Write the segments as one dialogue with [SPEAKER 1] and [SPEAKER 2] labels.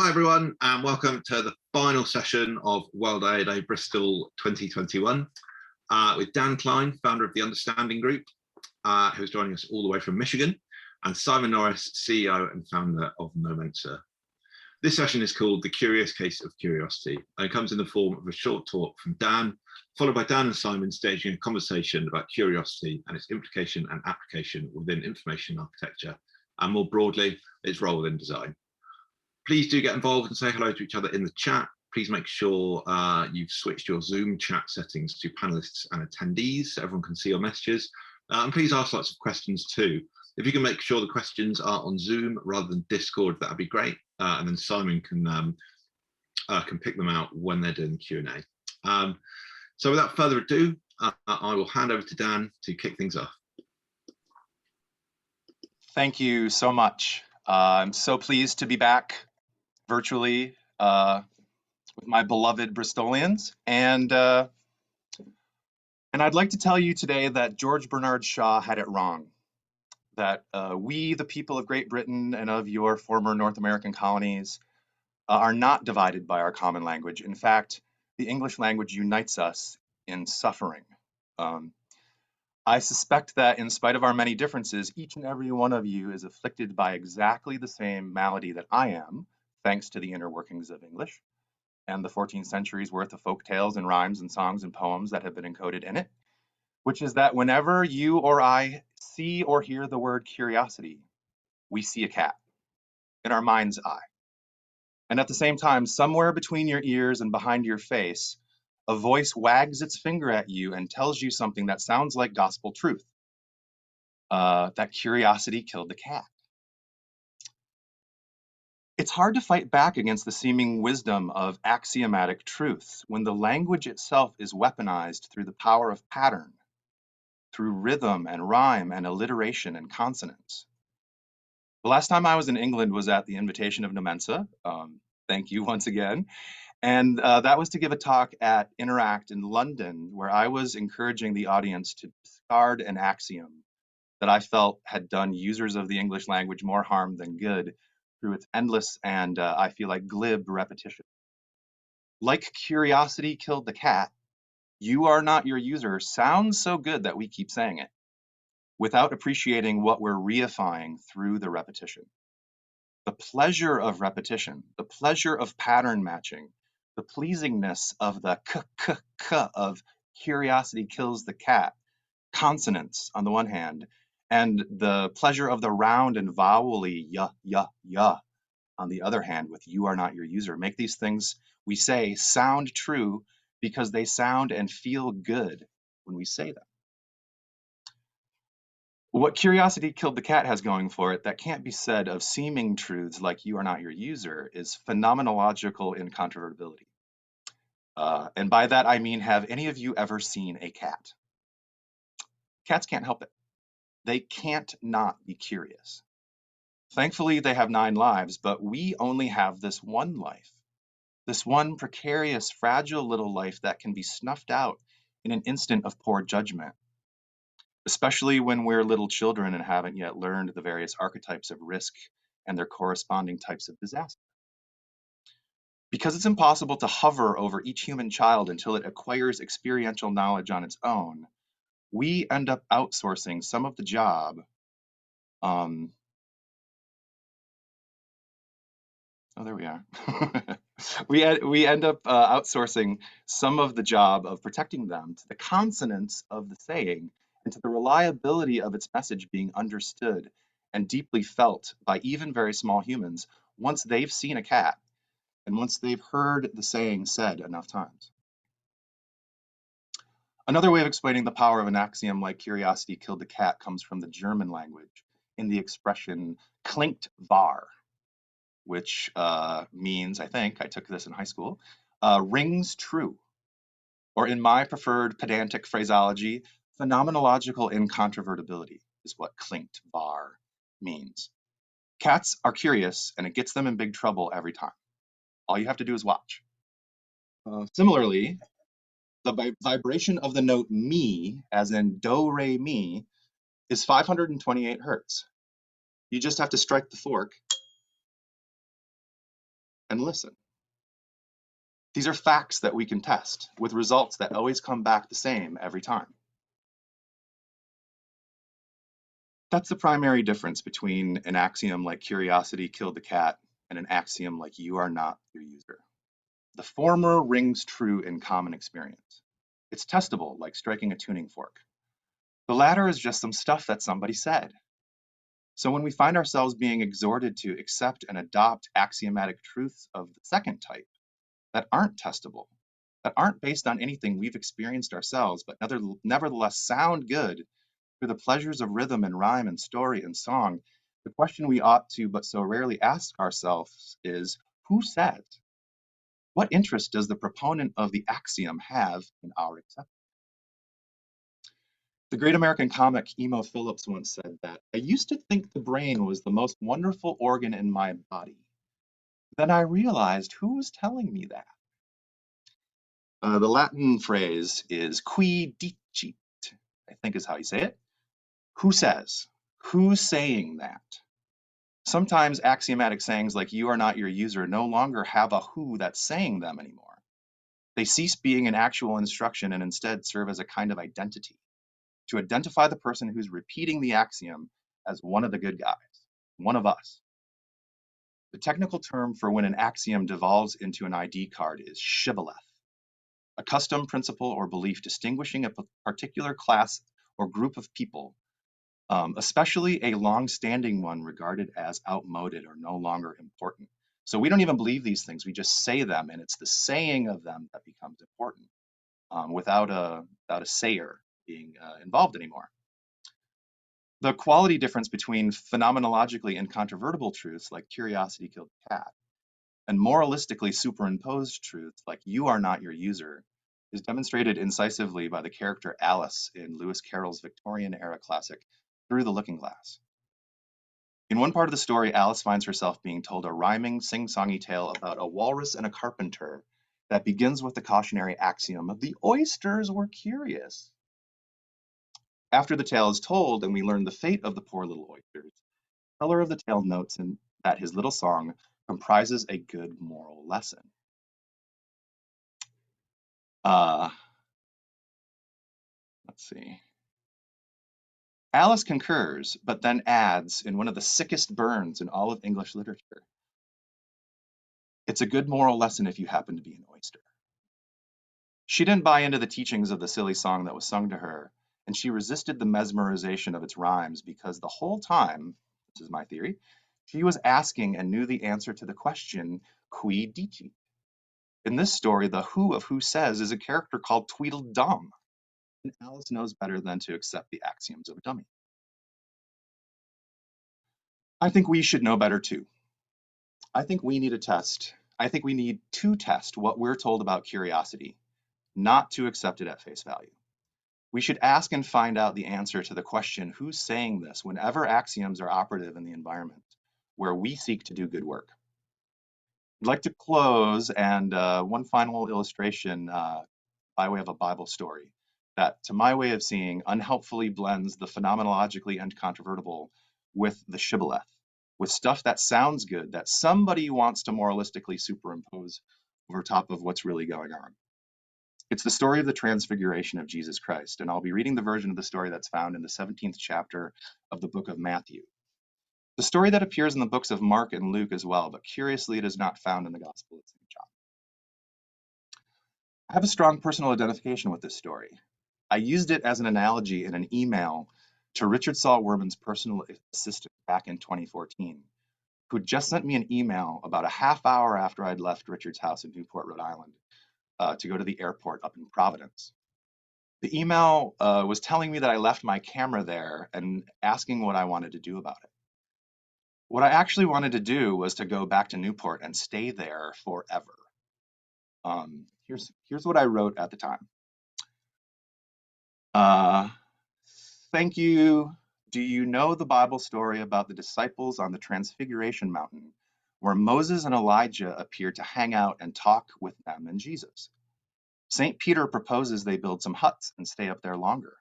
[SPEAKER 1] Hi everyone, and welcome to the final session of World AA Day Bristol 2021 with Dan Klyn, founder of the Understanding Group, who's joining us all the way from Michigan, and Simon Norris, CEO and founder of Nomensa. This session is called The Curious Case of Curiosity, and it comes in the form of a short talk from Dan, followed by Dan and Simon staging a conversation about curiosity and its implication and application within information architecture, and more broadly, its role within design. Please do get involved and say hello to each other in the chat. Please make sure you've switched your Zoom chat settings to panelists and attendees so everyone can see your messages. And please ask lots of questions too. If you can make sure the questions are on Zoom rather than Discord, that'd be great. And then Simon can pick them out when they're doing the Q&A. So without further ado, I will hand over to Dan to kick things off.
[SPEAKER 2] Thank you so much. I'm so pleased to be back virtually with my beloved Bristolians, and I'd like to tell you today that George Bernard Shaw had it wrong, that we, the people of Great Britain and of your former North American colonies, are not divided by our common language. In fact, the English language unites us in suffering. I suspect that in spite of our many differences, each and every one of you is afflicted by exactly the same malady that I am, thanks to the inner workings of English and the 14 centuries worth of folk tales and rhymes and songs and poems that have been encoded in it, which is that whenever you or I see or hear the word curiosity, we see a cat in our mind's eye. And at the same time, somewhere between your ears and behind your face, a voice wags its finger at you and tells you something that sounds like gospel truth, that curiosity killed the cat. It's hard to fight back against the seeming wisdom of axiomatic truths when the language itself is weaponized through the power of pattern, through rhythm and rhyme and alliteration and consonance. The last time I was in England was at the invitation of Nomensa. Thank you once again. And that was to give a talk at Interact in London, where I was encouraging the audience to discard an axiom that I felt had done users of the English language more harm than good through its endless and I feel like glib repetition. Like curiosity killed the cat, you are not your user sounds so good that we keep saying it, without appreciating what we're reifying through the repetition. The pleasure of repetition, the pleasure of pattern matching, the pleasingness of the k of curiosity kills the cat, consonants on the one hand, and the pleasure of the round and vowel-y ya on the other hand with you are not your user, make these things we say sound true because they sound and feel good when we say them. What curiosity killed the cat has going for it that can't be said of seeming truths like you are not your user is phenomenological incontrovertibility. And by that I mean, have any of you ever seen a cat? Cats can't help it. They can't not be curious. Thankfully, they have 9 lives, but we only have this one life. This one precarious, fragile little life that can be snuffed out in an instant of poor judgment, especially when we're little children and haven't yet learned the various archetypes of risk and their corresponding types of disaster. Because it's impossible to hover over each human child until it acquires experiential knowledge on its own, we end up outsourcing some of the job there we are. we end up outsourcing some of the job of protecting them to the consonance of the saying and to the reliability of its message being understood and deeply felt by even very small humans once they've seen a cat and once they've heard the saying said enough times. Another way of explaining the power of an axiom like curiosity killed the cat comes from the German language in the expression klingt wahr, which means, I think, I took this in high school, rings true. Or in my preferred pedantic phraseology, phenomenological incontrovertibility is what klingt wahr means. Cats are curious and it gets them in big trouble every time. All you have to do is watch. Similarly, the vibration of the note mi, as in do, re, mi, is 528 hertz. You just have to strike the fork and listen. These are facts that we can test, with results that always come back the same every time. That's the primary difference between an axiom like curiosity killed the cat and an axiom like you are not your user. The former rings true in common experience. It's testable, like striking a tuning fork. The latter is just some stuff that somebody said. So when we find ourselves being exhorted to accept and adopt axiomatic truths of the second type that aren't testable, that aren't based on anything we've experienced ourselves, but nevertheless sound good through the pleasures of rhythm and rhyme and story and song, the question we ought to but so rarely ask ourselves is, who says? What interest does the proponent of the axiom have in our acceptance? The great American comic Emo Phillips once said that, I used to think the brain was the most wonderful organ in my body. Then I realized who was telling me that. The Latin phrase is qui dicit, I think is how you say it. Who says? Who's saying that? Sometimes axiomatic sayings like you are not your user no longer have a who that's saying them anymore. They cease being an actual instruction and instead serve as a kind of identity, to identify the person who's repeating the axiom as one of the good guys, one of us. The technical term for when an axiom devolves into an ID card is shibboleth, a custom, principle, or belief distinguishing a particular class or group of people, especially a long-standing one regarded as outmoded or no longer important. So we don't even believe these things, we just say them, and it's the saying of them that becomes important without a sayer being involved anymore. The quality difference between phenomenologically incontrovertible truths like curiosity killed the cat and moralistically superimposed truths like you are not your user is demonstrated incisively by the character Alice in Lewis Carroll's Victorian-era classic, Through the Looking Glass. In one part of the story, Alice finds herself being told a rhyming, sing-songy tale about a walrus and a carpenter that begins with the cautionary axiom of the oysters were curious. After the tale is told and we learn the fate of the poor little oysters, the teller of the tale notes that his little song comprises a good moral lesson. Let's see. Alice concurs, but then adds in one of the sickest burns in all of English literature, it's a good moral lesson if you happen to be an oyster. She didn't buy into the teachings of the silly song that was sung to her, and she resisted the mesmerization of its rhymes because the whole time, this is my theory, she was asking and knew the answer to the question, qui dicit? In this story, the who of who says is a character called Tweedledum, and Alice knows better than to accept the axioms of a dummy. I think we should know better too. I think we need to test what we're told about curiosity, not to accept it at face value. We should ask and find out the answer to the question, who's saying this, whenever axioms are operative in the environment where we seek to do good work. I'd like to close and one final illustration by way of a Bible story that, to my way of seeing, unhelpfully blends the phenomenologically incontrovertible with the shibboleth, with stuff that sounds good that somebody wants to moralistically superimpose over top of what's really going on. It's the story of the transfiguration of Jesus Christ, and I'll be reading the version of the story that's found in the 17th chapter of the book of Matthew. The story that appears in the books of Mark and Luke as well, but curiously it is not found in the Gospel of St. John. I have a strong personal identification with this story. I used it as an analogy in an email to Richard Saul Werman's personal assistant back in 2014, who just sent me an email about a half hour after I'd left Richard's house in Newport, Rhode Island, to go to the airport up in Providence. The email was telling me that I left my camera there and asking what I wanted to do about it. What I actually wanted to do was to go back to Newport and stay there forever. Here's what I wrote at the time. Thank you. Do you know the Bible story about the disciples on the Transfiguration Mountain, where Moses and Elijah appear to hang out and talk with them and Jesus? St. Peter proposes they build some huts and stay up there longer,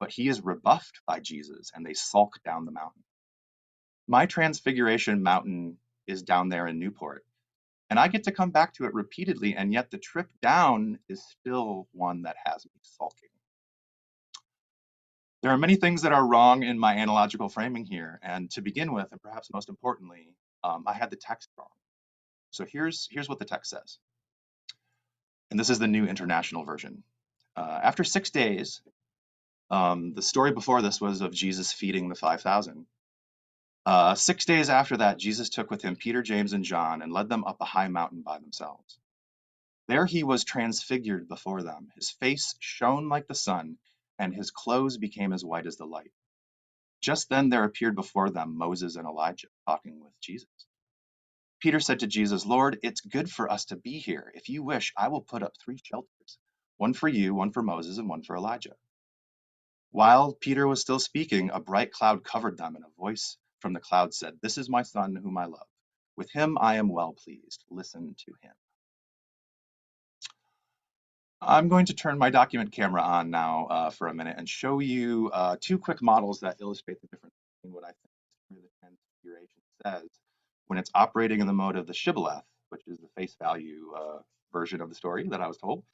[SPEAKER 2] but he is rebuffed by Jesus and they sulk down the mountain. My Transfiguration Mountain is down there in Newport, And I get to come back to it repeatedly, and yet the trip down is still one that has me sulking. There are many things that are wrong in my analogical framing here, and to begin with, and perhaps most importantly, I had the text wrong. So here's what the text says, and this is the New International Version. After 6 days, the story before this was of Jesus feeding the 5,000. 6 days after that, Jesus took with him Peter, James, and John and led them up a high mountain by themselves. There he was transfigured before them. His face shone like the sun, and his clothes became as white as the light. Just then there appeared before them Moses and Elijah talking with Jesus. Peter said to Jesus, "Lord, it's good for us to be here. If you wish, I will put up 3 shelters, one for you, one for Moses, and one for Elijah." While Peter was still speaking, a bright cloud covered them, and a voice from the cloud said, "This is my son whom I love. With him I am well pleased. Listen to him." I'm going to turn my document camera on now for a minute and show you 2 quick models that illustrate the difference between what I think the transfiguration says when it's operating in the mode of the shibboleth, which is the face value version of the story that I was told,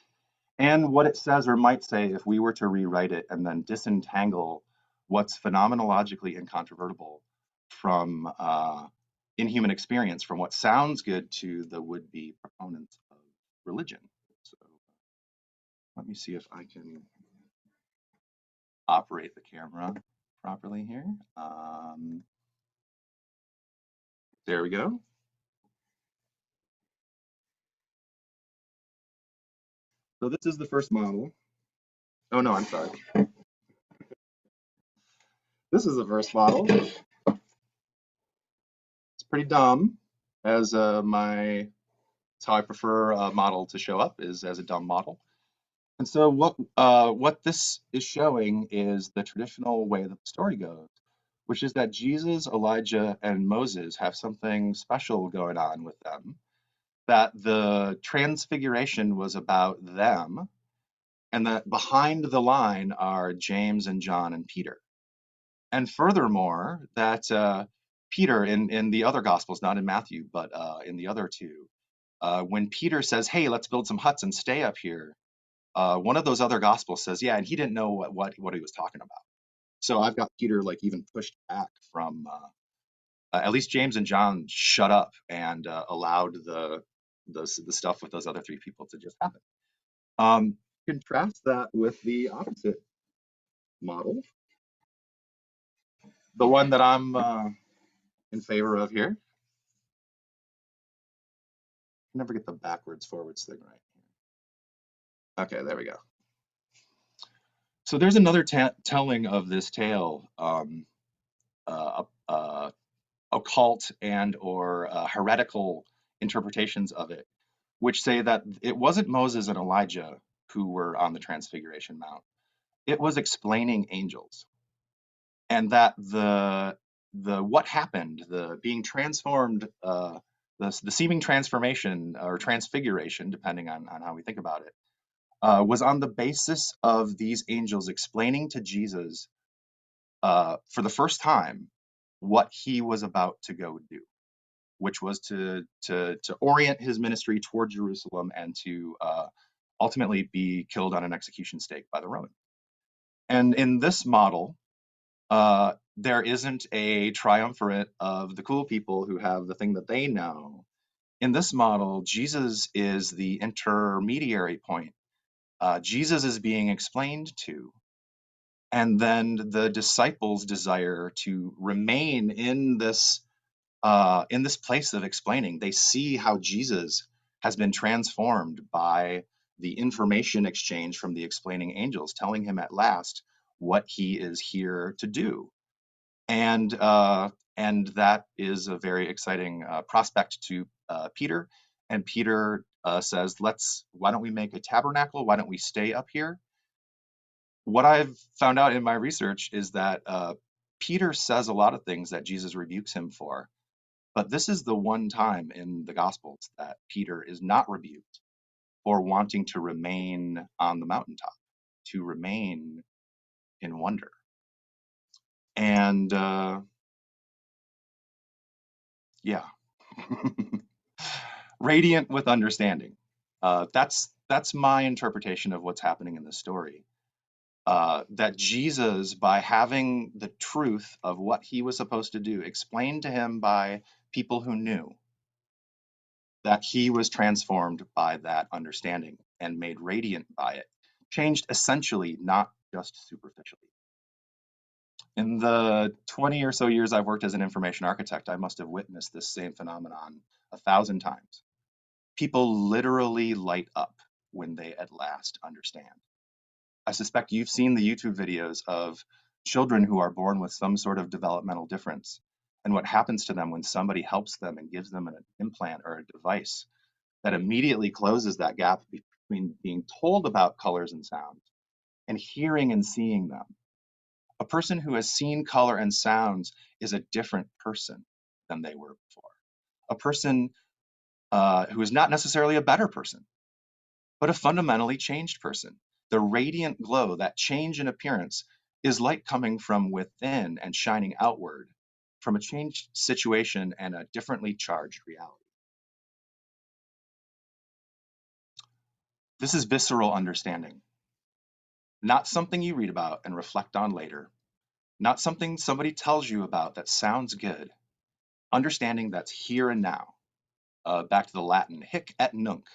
[SPEAKER 2] and what it says or might say if we were to rewrite it and then disentangle what's phenomenologically incontrovertible from inhuman experience, from what sounds good to the would-be proponents of religion. So let me see if I can operate the camera properly here. There we go. So this is the first model. Oh no, I'm sorry. This is the first model. It's pretty dumb, as it's how I prefer a model to show up, is as a dumb model. And so what this is showing is the traditional way that the story goes, which is that Jesus, Elijah, and Moses have something special going on with them, that the transfiguration was about them, and that behind the line are James and John and Peter. And furthermore, that Peter, in the other Gospels, not in Matthew, but in the other 2, when Peter says, "Hey, let's build some huts and stay up here," one of those other Gospels says, "Yeah," and he didn't know what he was talking about. So I've got Peter like even pushed back from at least James and John shut up and allowed the stuff with those other 3 people to just happen. Contrast that with the opposite model, the one that I'm in favor of here. I never get the backwards forwards thing right. Okay, there we go. So there's another telling of this tale, occult and or heretical interpretations of it, which say that it wasn't Moses and Elijah who were on the Transfiguration Mount. It was explaining angels, and that the what happened, the being transformed, the seeming transformation or transfiguration, depending on how we think about it, was on the basis of these angels explaining to Jesus for the first time what he was about to go do, which was to orient his ministry toward Jerusalem and to ultimately be killed on an execution stake by the Romans. And in this model, there isn't a triumvirate of the cool people who have the thing that they know. In this model, Jesus is the intermediary point. Jesus is being explained to, and then the disciples desire to remain in this place of explaining. They see how Jesus has been transformed by the information exchange from the explaining angels, telling him at last what he is here to do. And that is a very exciting prospect to Peter. And Peter says, why don't we make a tabernacle? Why don't we stay up here? What I've found out in my research is that Peter says a lot of things that Jesus rebukes him for. But this is the one time in the Gospels that Peter is not rebuked for wanting to remain on the mountaintop, to remain in wonder. And yeah. Radiant with understanding. That's my interpretation of what's happening in the story. That Jesus, by having the truth of what he was supposed to do explained to him by people who knew, that he was transformed by that understanding and made radiant by it, changed essentially, not just superficially. In the 20 or so years I've worked as an information architect, I must have witnessed this same phenomenon 1,000 times. People literally light up when they at last understand. I suspect you've seen the YouTube videos of children who are born with some sort of developmental difference and what happens to them when somebody helps them and gives them an implant or a device that immediately closes that gap between being told about colors and sounds and hearing and seeing them. A person who has seen color and sounds is a different person than they were before. A person who is not necessarily a better person, but a fundamentally changed person. The radiant glow, that change in appearance, is light coming from within and shining outward from a changed situation and a differently charged reality. This is visceral understanding, not something you read about and reflect on later, not something somebody tells you about that sounds good. Understanding that's here and now. Back to the Latin, hic et nunc.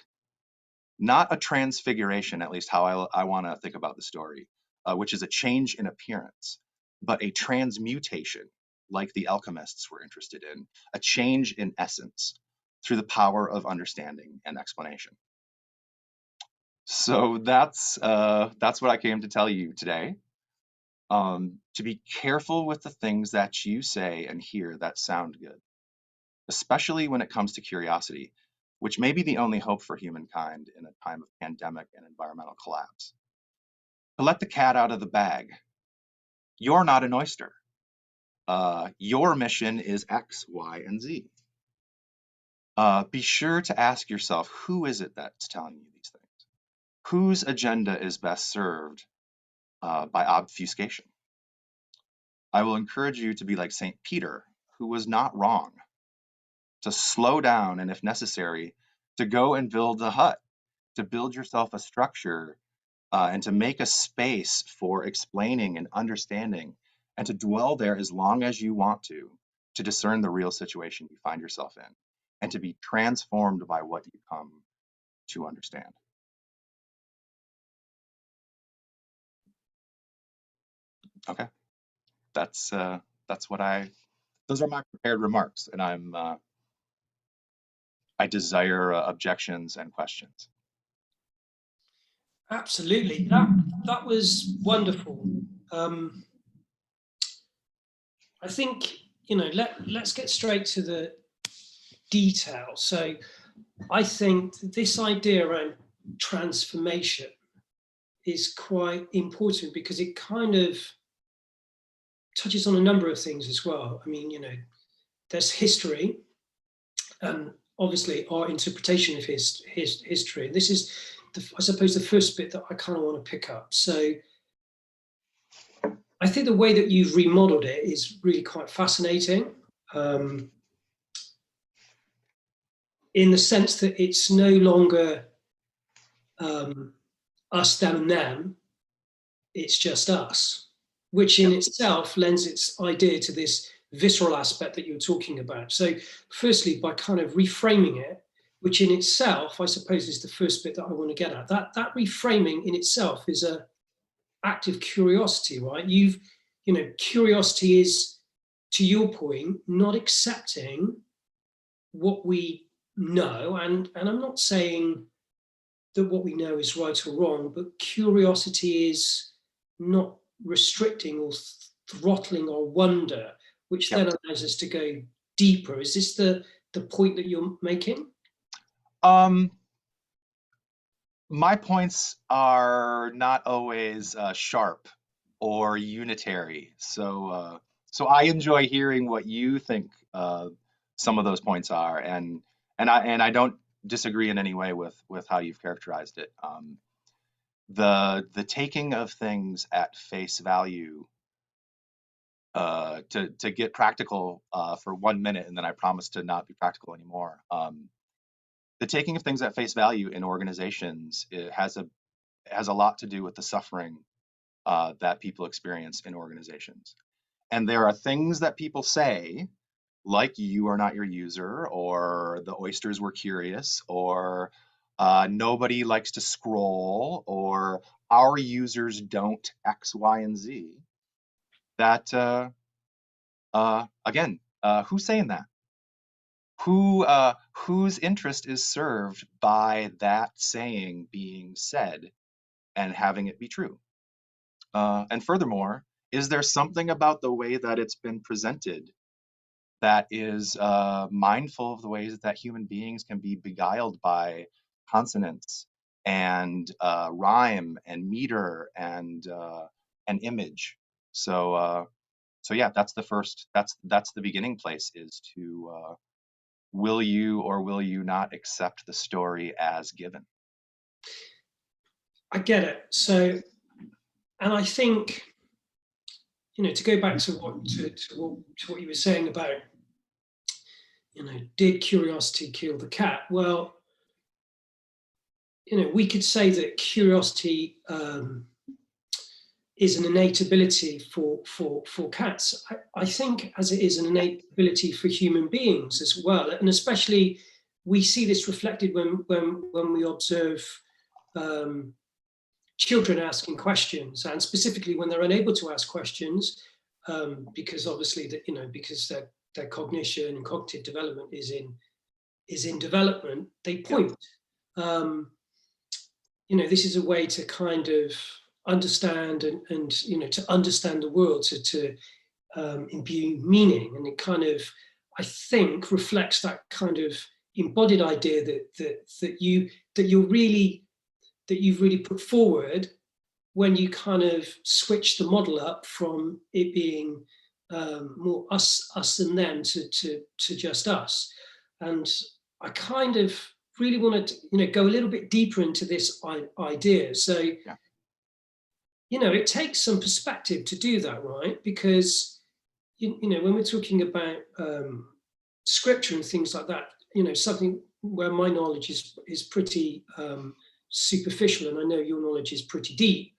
[SPEAKER 2] Not a transfiguration, at least how I want to think about the story, which is a change in appearance, but a transmutation, like the alchemists were interested in, a change in essence through the power of understanding and explanation. So that's what I came to tell you today. To be careful with the things that you say and hear that sound good, especially when it comes to curiosity, which may be the only hope for humankind in a time of pandemic and environmental collapse. To let the cat out of the bag. You're not an oyster. Your mission is X, Y, and Z. Be sure to ask yourself, who is it that's telling you these things? Whose agenda is best served by obfuscation? I will encourage you to be like St. Peter, who was not wrong, to slow down and, if necessary, to go and build a hut, to build yourself a structure, and to make a space for explaining and understanding, and to dwell there as long as you want to discern the real situation you find yourself in, and to be transformed by what you come to understand. Okay, that's what those are my prepared remarks, and I desire objections and questions.
[SPEAKER 3] Absolutely, that was wonderful. I think, let's get straight to the detail. So I think this idea around transformation is quite important because it kind of touches on a number of things as well. I mean, there's history and obviously our interpretation of history. And this is, I suppose, the first bit that I kind of want to pick up. So I think the way that you've remodeled it is really quite fascinating, in the sense that it's no longer us, them, and them. It's just us, which in itself lends its idea to this visceral aspect that you're talking about. So firstly, by kind of reframing it, which in itself, I suppose, is the first bit that I want to get at. That reframing in itself is an act of curiosity, right? Curiosity is, to your point, not accepting what we know. And I'm not saying that what we know is right or wrong, but curiosity is not restricting or throttling our wonder, which then allows us to go deeper. Is this the point that you're making?
[SPEAKER 2] My points are not always sharp or unitary, so I enjoy hearing what you think some of those points are, and I don't disagree in any way with how you've characterized it. The taking of things at face value, to get practical for 1 minute, and then I promise to not be practical anymore. the taking of things at face value in organizations, it has a lot to do with the suffering that people experience in organizations. And there are things that people say, like "you are not your user," or "the oysters were curious," or "nobody likes to scroll," or "our users don't X, Y, and Z." That again, who's saying that? Whose interest is served by that saying being said and having it be true? And furthermore, is there something about the way that it's been presented that is mindful of the ways that human beings can be beguiled by consonants and rhyme and meter and image? So yeah, that's the beginning place, is to will you or will you not accept the story as given?
[SPEAKER 3] I get it. So, and I think, to go back to what you were saying about, did curiosity kill the cat? Well, we could say that curiosity is an innate ability for cats. I think as it is an innate ability for human beings as well, and especially we see this reflected when we observe children asking questions, and specifically when they're unable to ask questions, because obviously because their cognition and cognitive development is in development, they point. This is a way to kind of understand and to understand the world, to imbue meaning, and it kind of, I think, reflects that kind of embodied idea that you've really put forward when you kind of switch the model up from it being more us and them to just us. And I kind of really want to go a little bit deeper into this idea. So
[SPEAKER 2] Yeah.
[SPEAKER 3] it takes some perspective to do that, right? Because when we're talking about scripture and things like that, something where my knowledge is pretty superficial, and I know your knowledge is pretty deep.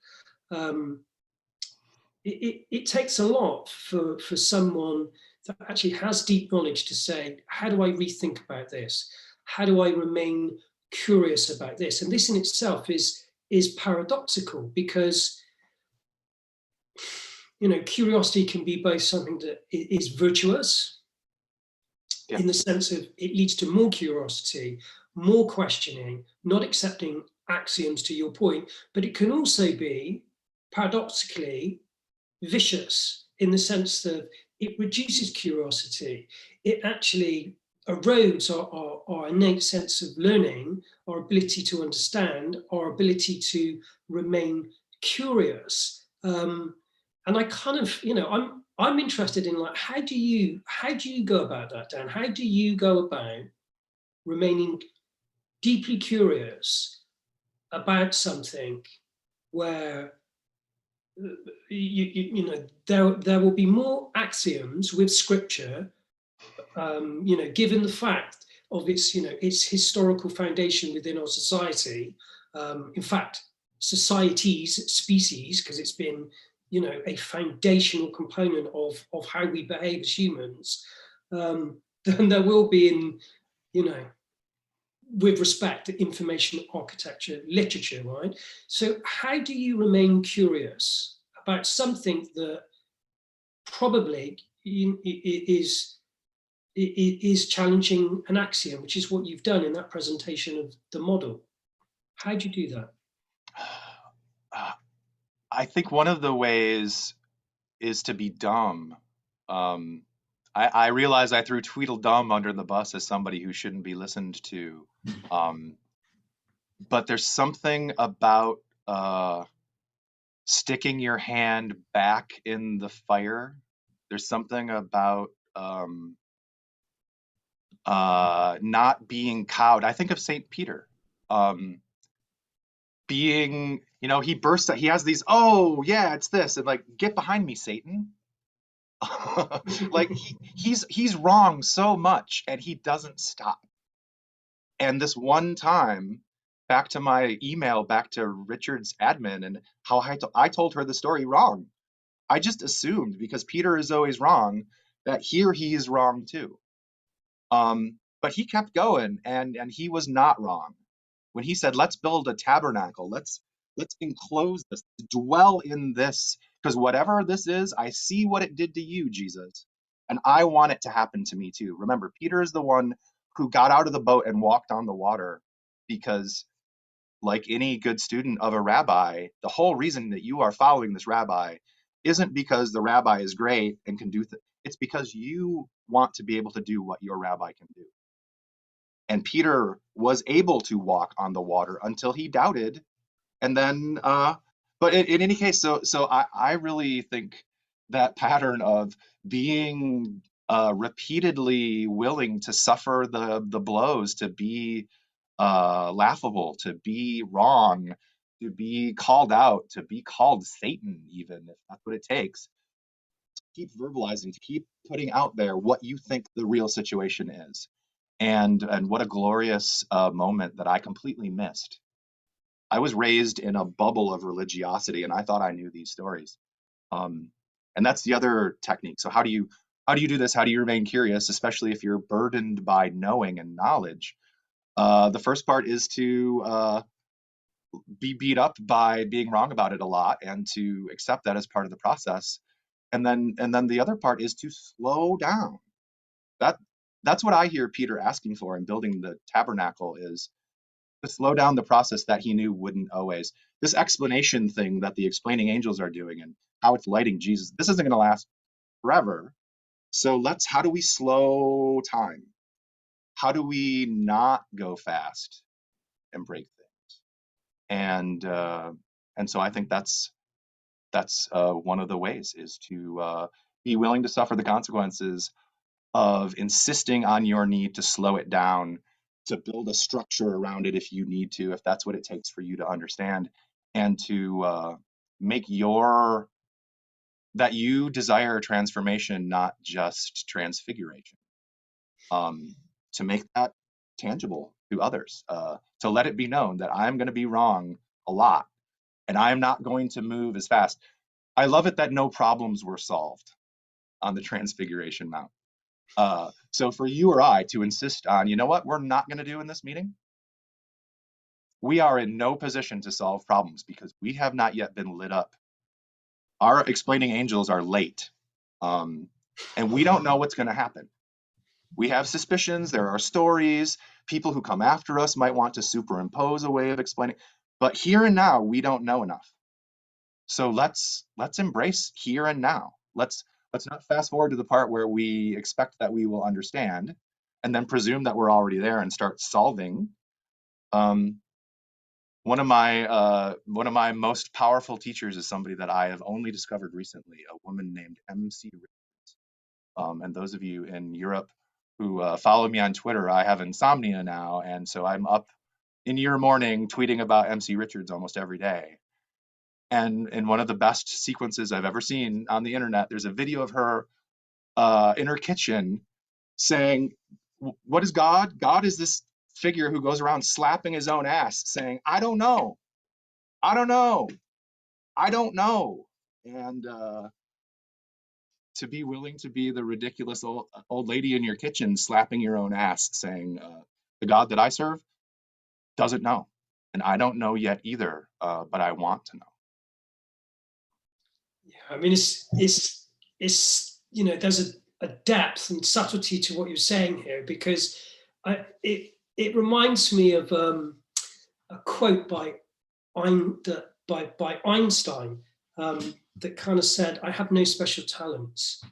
[SPEAKER 3] It takes a lot for someone that actually has deep knowledge to say, how do I rethink about this? How do I remain curious about this? And this in itself is paradoxical, because curiosity can be both something that is virtuous, in the sense of it leads to more curiosity, more questioning, not accepting axioms, to your point, but it can also be paradoxically vicious, in the sense that it reduces curiosity. It actually erodes our innate sense of learning, our ability to understand, our ability to remain curious. And I kind of, I'm interested in, like, how do you go about that, Dan? How do you go about remaining deeply curious about something where there will be more axioms with scripture, given the fact of its historical foundation within our society. In fact, societies, species, because it's been a foundational component of how we behave as humans. Then there will be with respect to information architecture, literature, right? So how do you remain curious about something that probably is challenging an axiom, which is what you've done in that presentation of the model? How do you do that?
[SPEAKER 2] I think one of the ways is to be dumb. I realize I threw Tweedledum under the bus as somebody who shouldn't be listened to. But there's something about sticking your hand back in the fire. There's something about not being cowed. I think of St. Peter. Being, he bursts out, he has these, oh yeah, it's this, and like, get behind me, Satan. Like he's wrong so much and he doesn't stop. And this one time, back to my email, back to Richard's admin, and how I told her the story wrong. I just assumed, because Peter is always wrong, that here he is wrong too. But he kept going, and he was not wrong. When he said, let's build a tabernacle, let's enclose this, dwell in this, because whatever this is, I see what it did to you, Jesus, and I want it to happen to me too. Remember, Peter is the one who got out of the boat and walked on the water, because like any good student of a rabbi, the whole reason that you are following this rabbi isn't because the rabbi is great and can do it's because you want to be able to do what your rabbi can do. And Peter was able to walk on the water until he doubted. And then, but in any case, so I really think that pattern of being repeatedly willing to suffer the blows, to be laughable, to be wrong, to be called out, to be called Satan, even if that's what it takes, to keep verbalizing, to keep putting out there what you think the real situation is. And what a glorious moment that I completely missed. I was raised in a bubble of religiosity, and I thought I knew these stories. And that's the other technique. So how do you do this? How do you remain curious, especially if you're burdened by knowing and knowledge? The first part is to be beat up by being wrong about it a lot, and to accept that as part of the process. And then the other part is to slow down. That's what I hear Peter asking for in building the tabernacle, is to slow down the process that he knew wouldn't always. This explanation thing that the explaining angels are doing and how it's lighting Jesus, this isn't going to last forever. So how do we slow time? How do we not go fast and break things? And so I think that's one of the ways, is to be willing to suffer the consequences of insisting on your need to slow it down, to build a structure around it if you need to, if that's what it takes for you to understand, and to make that you desire transformation, not just transfiguration. To make that tangible to others, to let it be known that I'm going to be wrong a lot, and I'm not going to move as fast. I love it that no problems were solved on the Transfiguration Mount. So for you or I to insist on, you know what, we're not going to do in this meeting? We are in no position to solve problems because we have not yet been lit up. Our explaining angels are late, and we don't know what's going to happen. We have suspicions, there are stories, people who come after us might want to superimpose a way of explaining, but here and now, we don't know enough. So let's embrace here and now. Let's not fast forward to the part where we expect that we will understand and then presume that we're already there and start solving. One of my most powerful teachers is somebody that I have only discovered recently, a woman named MC Richards. And those of you in Europe who follow me on Twitter, I have insomnia now, and so I'm up in your morning tweeting about MC Richards almost every day. And in one of the best sequences I've ever seen on the internet, there's a video of her in her kitchen saying, what is God? God is this figure who goes around slapping his own ass saying, I don't know. I don't know. I don't know. And to be willing to be the ridiculous old lady in your kitchen slapping your own ass saying, the God that I serve doesn't know. And I don't know yet either, but I want to know.
[SPEAKER 3] Yeah, I mean, it's there's a depth and subtlety to what you're saying here, because it reminds me of a quote by Einstein that kind of said, "I have no special talents.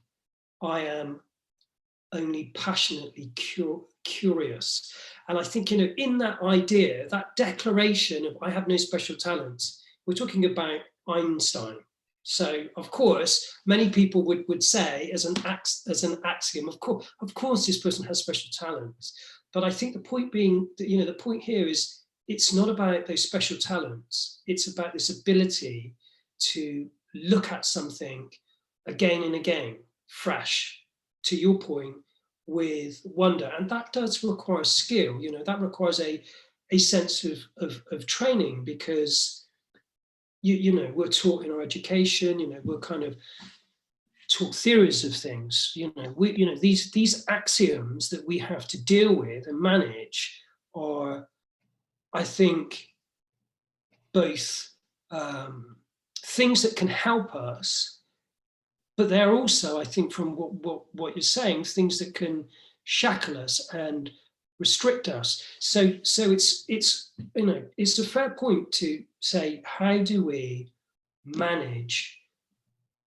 [SPEAKER 3] I am only passionately curious." And I think, in that idea, that declaration of "I have no special talents," we're talking about Einstein. So, of course, many people would say, as an axiom, of course, this person has special talents. But I think the point being that, the point here is, it's not about those special talents. It's about this ability to look at something again and again, fresh. To your point, with wonder, and that does require skill. That requires a sense of training, because we're taught in our education, we're kind of taught theories of things. These axioms that we have to deal with and manage are, I think, both things that can help us, but they're also, I think, from what you're saying, things that can shackle us and restrict us. So it's a fair point to say, how do we manage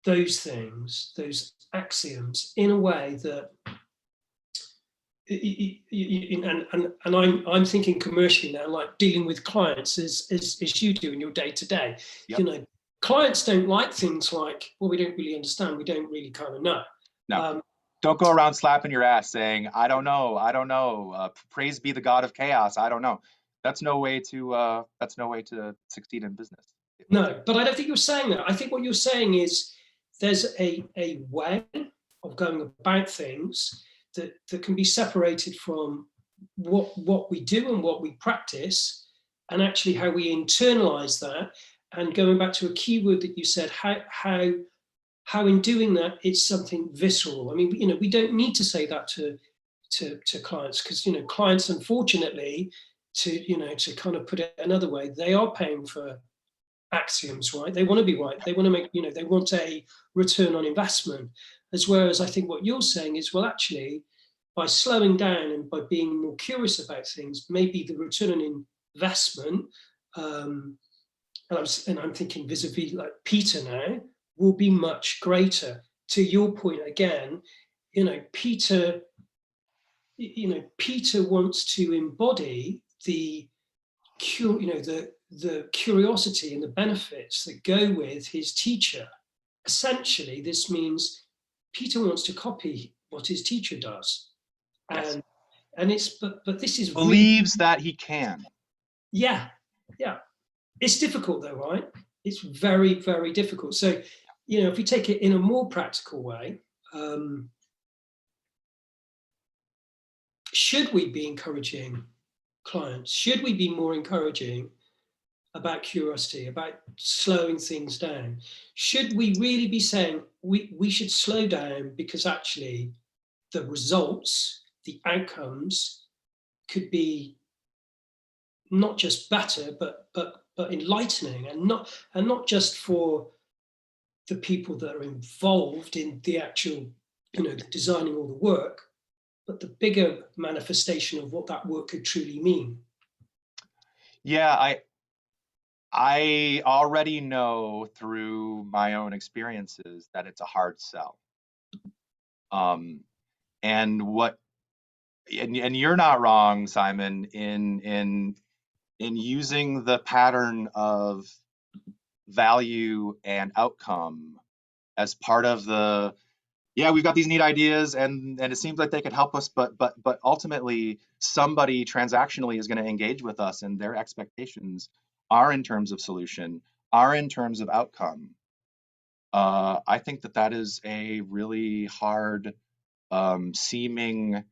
[SPEAKER 3] those things, those axioms, in a way that, and I'm thinking commercially now, like dealing with clients as you do in your day to day.
[SPEAKER 2] Yep.
[SPEAKER 3] Clients don't like things like, well, we don't really understand, we don't really kind of know.
[SPEAKER 2] No. Don't go around slapping your ass saying, I don't know, praise be the God of chaos, I don't know. That's no way to succeed in business.
[SPEAKER 3] No, but I don't think you're saying that. I think what you're saying is there's a way of going about things that can be separated from what we do and what we practice, and actually how we internalize that. And going back to a keyword that you said, how in doing that, it's something visceral. I mean, we don't need to say that to clients, because clients, unfortunately, to kind of put it another way, they are paying for axioms, right? They want to be right. They want to make, they want a return on investment. As whereas I think what you're saying is, well, actually, by slowing down and by being more curious about things, maybe the return on investment, and I'm thinking vis-a-vis like Peter now, will be much greater. To your point again, Peter wants to embody the curiosity and the benefits that go with his teacher. Essentially, this means Peter wants to copy what his teacher does.
[SPEAKER 2] Yes.
[SPEAKER 3] And it's but this is
[SPEAKER 2] believes that he can.
[SPEAKER 3] Yeah. It's difficult though, right? It's very, very difficult. So, if we take it in a more practical way, should we be encouraging clients? Should we be more encouraging about curiosity, about slowing things down? Should we really be saying we should slow down because actually the results, the outcomes could be not just better, but enlightening, and not just for the people that are involved in the actual, designing all the work, but the bigger manifestation of what that work could truly mean.
[SPEAKER 2] Yeah, I already know through my own experiences that it's a hard sell. And you're not wrong, Simon, in using the pattern of value and outcome as part of the, yeah, we've got these neat ideas and it seems like they could help us, but ultimately somebody transactionally is going to engage with us, and their expectations are in terms of solution, are in terms of outcome. I think that is a really hard, seemingly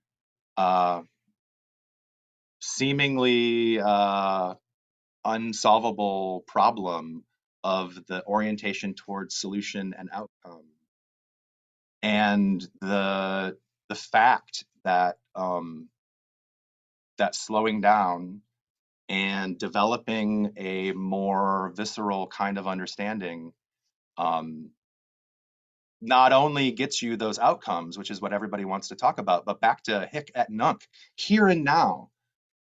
[SPEAKER 2] unsolvable problem of the orientation towards solution and outcome, and the fact that that slowing down and developing a more visceral kind of understanding not only gets you those outcomes, which is what everybody wants to talk about, but back to hic et nunc, here and now.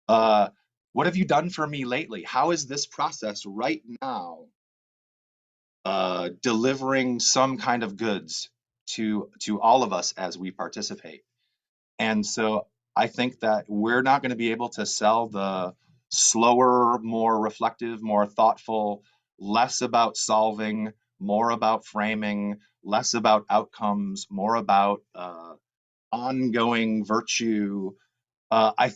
[SPEAKER 2] What have you done for me lately? How is this process right now delivering some kind of goods to all of us as we participate? And so I think that we're not going to be able to sell the slower, more reflective, more thoughtful, less about solving, more about framing, less about outcomes, more about ongoing virtue. I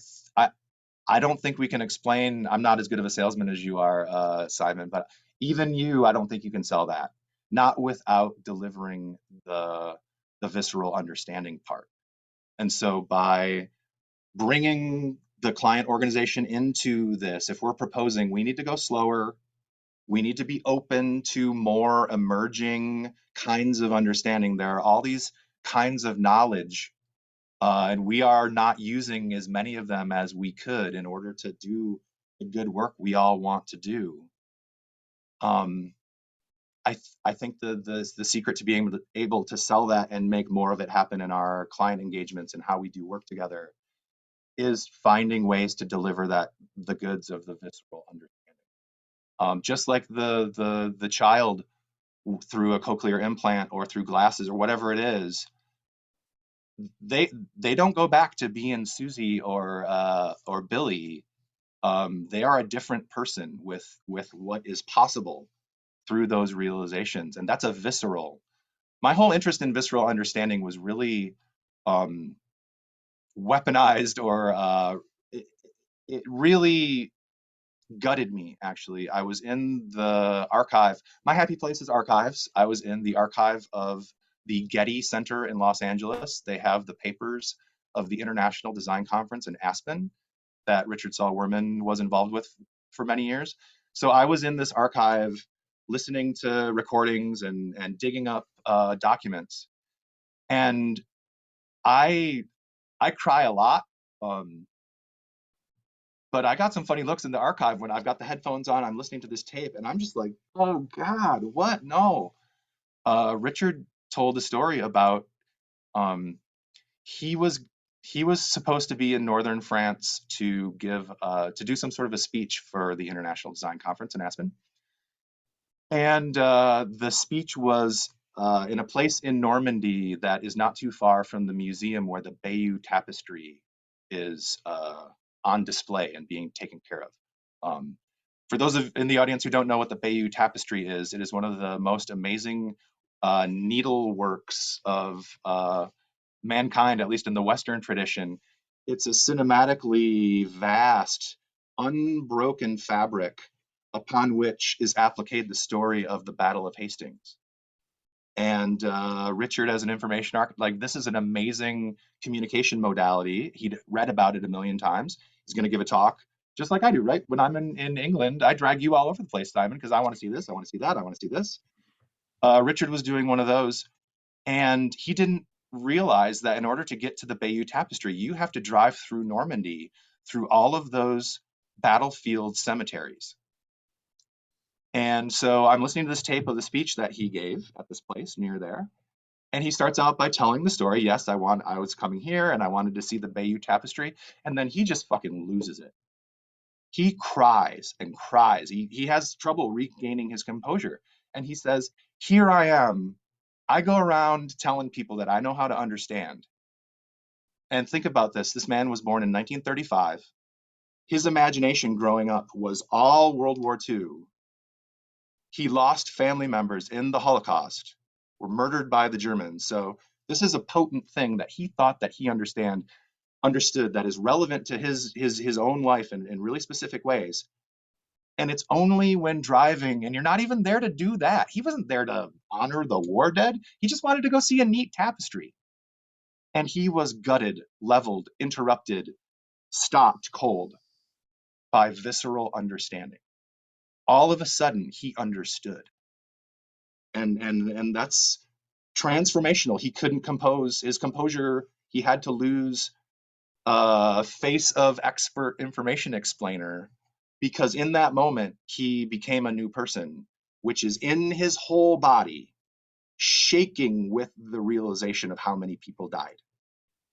[SPEAKER 2] don't think we can explain. I'm not as good of a salesman as you are, Simon, but even you, I don't think you can sell that, not without delivering the visceral understanding part. And so by bringing the client organization into this, if we're proposing we need to go slower, we need to be open to more emerging kinds of understanding. There are all these kinds of knowledge, and we are not using as many of them as we could in order to do the good work we all want to do. I think the secret to being able to sell that and make more of it happen in our client engagements and how we do work together is finding ways to deliver the goods of the visceral understanding. Just like the child through a cochlear implant or through glasses or whatever it is, they don't go back to being Susie or Billy. They are a different person with what is possible through those realizations, and that's a visceral. My whole interest in visceral understanding was really weaponized, or it really gutted me, actually. I was in the archive. My happy place is archives. I was in the archive of the Getty Center in Los Angeles. They have the papers of the International Design Conference in Aspen that Richard Saul Wurman was involved with for many years. So I was in this archive listening to recordings and digging up documents. And I cry a lot. But I got some funny looks in the archive when I've got the headphones on, I'm listening to this tape, and I'm just like, oh God, what? No. Richard told a story about he was supposed to be in northern France to do some sort of a speech for the International Design Conference in Aspen. And the speech was in a place in Normandy that is not too far from the museum where the Bayeux tapestry is on display and being taken care of. For those in the audience who don't know what the Bayeux tapestry is, it is one of the most amazing needleworks of mankind, at least in the Western tradition. It's a cinematically vast, unbroken fabric upon which is appliqued the story of the Battle of Hastings. And Richard, as an information archivist, like, this is an amazing communication modality. He'd read about it a million times. He's going to give a talk, just like I do, right? When I'm in England, I drag you all over the place, Simon, because I want to see this, I want to see that, I want to see this. Richard was doing one of those, and he didn't realize that in order to get to the Bayeux Tapestry, you have to drive through Normandy, through all of those battlefield cemeteries. And so I'm listening to this tape of the speech that he gave at this place near there. And he starts out by telling the story. Yes, I was coming here and I wanted to see the Bayeux Tapestry. And then he just fucking loses it. He cries and cries. He has trouble regaining his composure. And he says, here I am. I go around telling people that I know how to understand. And think about this. This man was born in 1935. His imagination growing up was all World War II. He lost family members in the Holocaust, were murdered by the Germans. So this is a potent thing that he thought that he understood, that is relevant to his own life in really specific ways. And it's only when driving, and you're not even there to do that. He wasn't there to honor the war dead. He just wanted to go see a neat tapestry. And he was gutted, leveled, interrupted, stopped cold by visceral understanding. All of a sudden, he understood. And that's transformational. He couldn't compose his composure. He had to lose face of expert information explainer, because in that moment he became a new person, which is in his whole body, shaking with the realization of how many people died,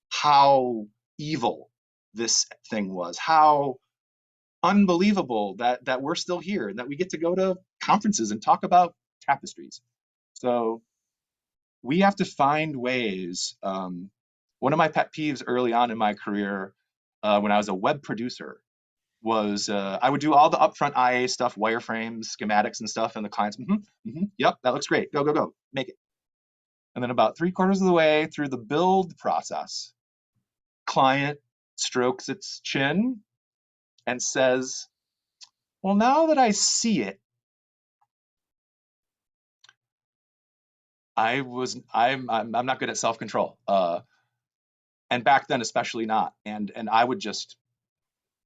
[SPEAKER 2] how evil this thing was, how unbelievable that we're still here and that we get to go to conferences and talk about tapestries. So we have to find ways. One of my pet peeves early on in my career, when I was a web producer, was I would do all the upfront IA stuff, wireframes, schematics and stuff, and the clients, yep, that looks great, go, make it. And then about 3/4 of the way through the build process, client strokes its chin and says, well, now that I see it, I'm not good at self-control. and back then especially not. And I would just,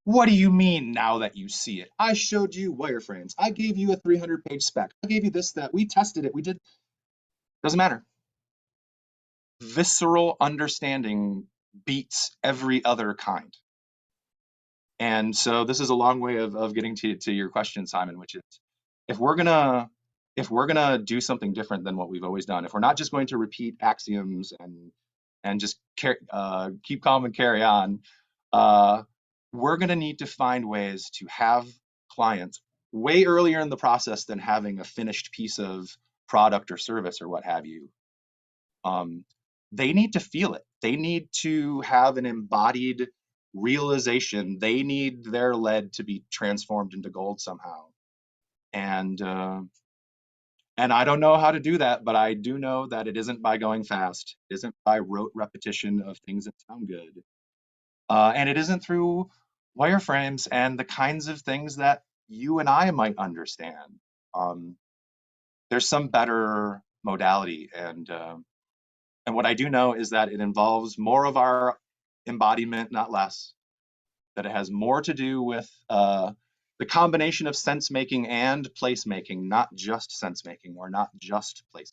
[SPEAKER 2] what do you mean now that you see it? I showed you wireframes. I gave you a 300-page spec. I gave you this, that. We tested it. We did. Doesn't matter. Visceral understanding beats every other kind. And so this is a long way of getting to your question, Simon, which is, if we're gonna do something different than what we've always done, if we're not just going to repeat axioms and just keep calm and carry on, we're gonna need to find ways to have clients way earlier in the process than having a finished piece of product or service or what have you. They need to feel it. They need to have an embodied realization. They need their lead to be transformed into gold somehow. And I don't know how to do that, but I do know that it isn't by going fast. It isn't by rote repetition of things that sound good. And it isn't through wireframes and the kinds of things that you and I might understand. There's some better modality, and what I do know is that it involves more of our embodiment, not less. That it has more to do with the combination of sense making and place making, not just sense making or not just place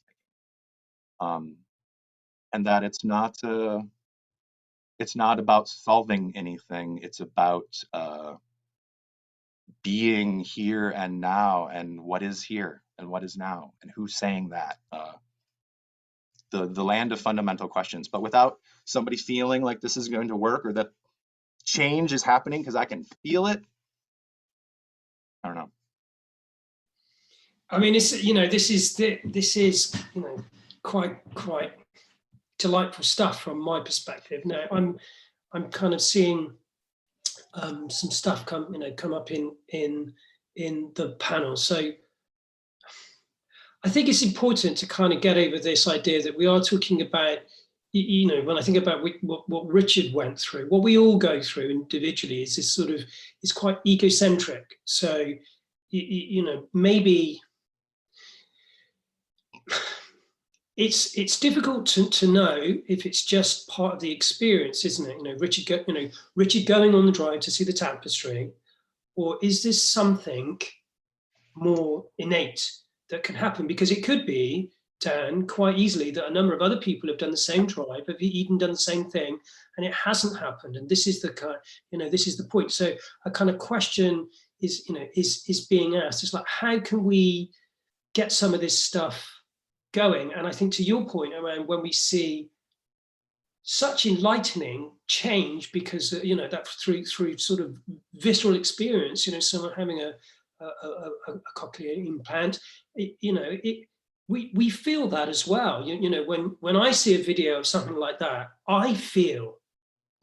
[SPEAKER 2] making, and that it's not about solving anything. It's about being here and now, and what is here and what is now, and who's saying that. The land of fundamental questions, but without somebody feeling like this is going to work or that change is happening because I can feel it. I don't know.
[SPEAKER 3] I mean, it's, this is quite delightful stuff from my perspective. Now I'm kind of seeing some stuff come up in the panel. So I think it's important to kind of get over this idea that we are talking about, when I think about what Richard went through, what we all go through individually is this sort of, it's quite egocentric. So, maybe it's difficult to know if it's just part of the experience, isn't it? Richard going on the drive to see the tapestry, or is this something more innate that can happen? Because it could be, Dan, quite easily that a number of other people have done the same drive, have even done the same thing, and it hasn't happened. And this is the kind, this is the point. So a kind of question is being asked. It's like, how can we get some of this stuff going? And I think to your point around when we see such enlightening change, because that through sort of visceral experience, someone having a cochlear implant, we feel that as well. When I see a video of something like that, I feel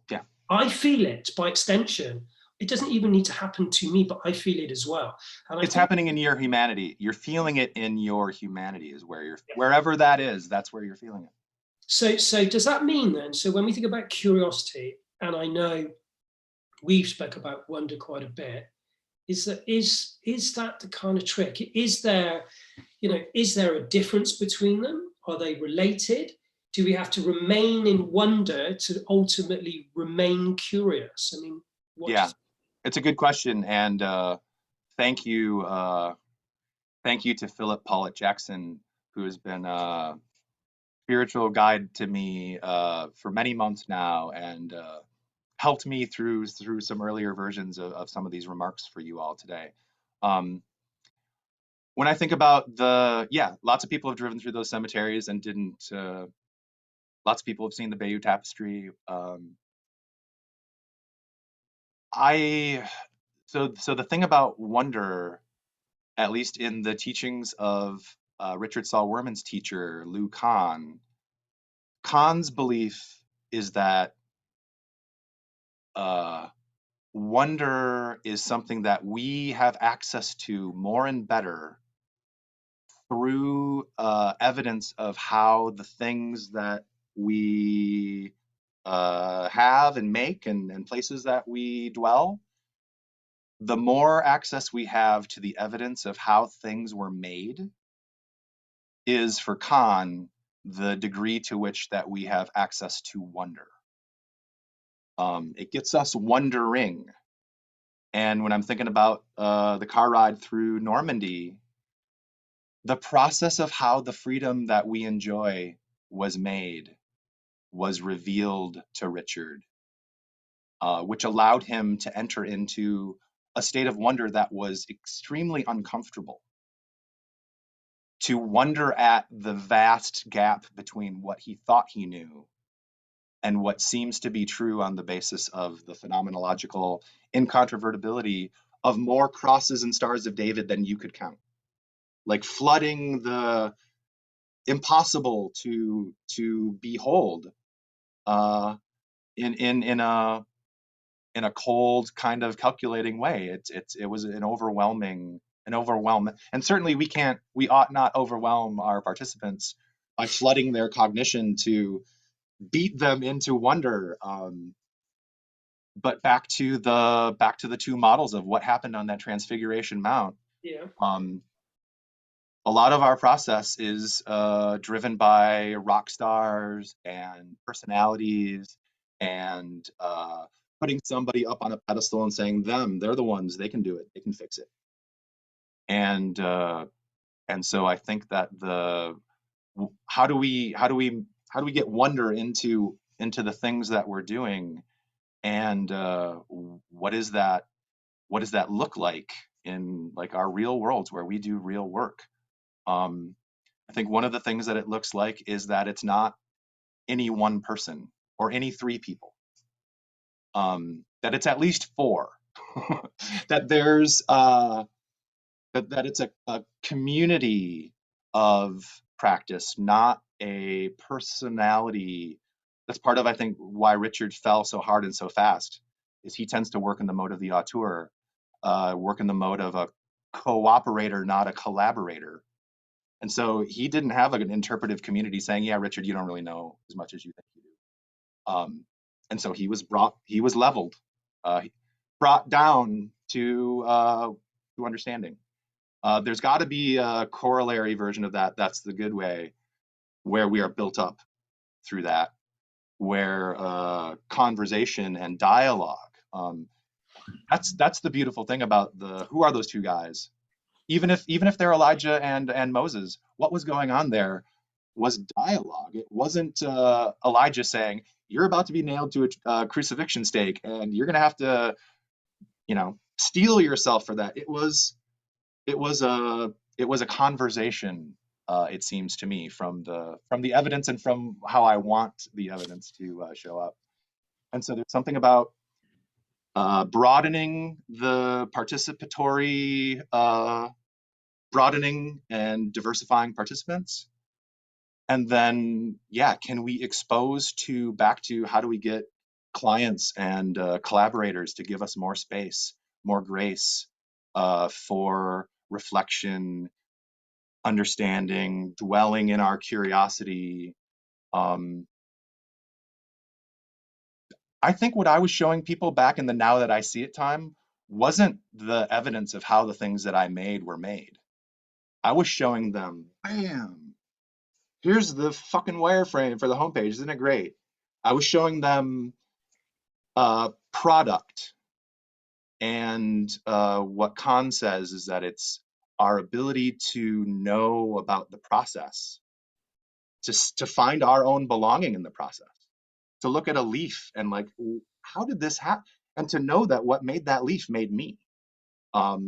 [SPEAKER 3] it by extension. It doesn't even need to happen to me, but I feel it as well. And
[SPEAKER 2] it's happening in your humanity. You're feeling it in your humanity is where you're, wherever that is, that's where you're feeling it.
[SPEAKER 3] So does that mean then, so when we think about curiosity, and I know we've spoke about wonder quite a bit, is that the kind of trick? Is there a difference between them? Are they related? Do we have to remain in wonder to ultimately remain curious? I mean,
[SPEAKER 2] it's a good question, and thank you to Philip Pollitt Jackson, who has been a spiritual guide to me for many months now, and helped me through some earlier versions of some of these remarks for you all today. When I think about lots of people have driven through those cemeteries and didn't. Lots of people have seen the Bayeux Tapestry. So the thing about wonder, at least in the teachings of Richard Saul Wurman's teacher, Lou Kahn, Kahn's belief is that wonder is something that we have access to more and better through evidence of how the things that we have and make and places that we dwell, the more access we have to the evidence of how things were made is, for Kahn, the degree to which that we have access to wonder. It gets us wondering. And when I'm thinking about the car ride through Normandy, the process of how the freedom that we enjoy was made was revealed to Richard, which allowed him to enter into a state of wonder that was extremely uncomfortable. To wonder at the vast gap between what he thought he knew and what seems to be true on the basis of the phenomenological incontrovertibility of more crosses and stars of David than you could count. Like flooding the impossible to behold in a cold kind of calculating way. It was an overwhelming, and certainly we ought not overwhelm our participants by flooding their cognition to beat them into wonder. But back to the two models of what happened on that Transfiguration Mount.
[SPEAKER 3] Yeah.
[SPEAKER 2] A lot of our process is driven by rock stars and personalities and putting somebody up on a pedestal and saying they're the ones, they can do it, they can fix it. And so I think that how do we get wonder into the things that we're doing, and what does that look like in like our real worlds where we do real work? I think one of the things that it looks like is that it's not any one person or any three people, that it's at least four, that there's that it's a community of practice, not a personality. That's part of, I think, why Richard fell so hard and so fast, is he tends to work in the mode of the auteur, work in the mode of a cooperator, not a collaborator. And so he didn't have like an interpretive community saying, yeah, Richard, you don't really know as much as you think you do. And so he was leveled, brought down to understanding. There's got to be a corollary version of that. That's the good way, where we are built up through that, where conversation and dialogue. That's the beautiful thing about who are those two guys? Even if they're Elijah and Moses, what was going on there was dialogue. It wasn't Elijah saying, "You're about to be nailed to a crucifixion stake, and you're going to have to, steel yourself for that." It was a conversation. It seems to me from the evidence and from how I want the evidence to show up. And so there's something about broadening the participatory. Broadening and diversifying participants. And then, can we expose back to how do we get clients and collaborators to give us more space, more grace for reflection, understanding, dwelling in our curiosity. I think what I was showing people back in the Now That I See It time wasn't the evidence of how the things that I made were made. I was showing them, bam, here's the fucking wireframe for the homepage. Isn't it great? I was showing them product. And what Khan says is that it's our ability to know about the process, to find our own belonging in the process, to look at a leaf and like, how did this happen? And to know that what made that leaf made me. All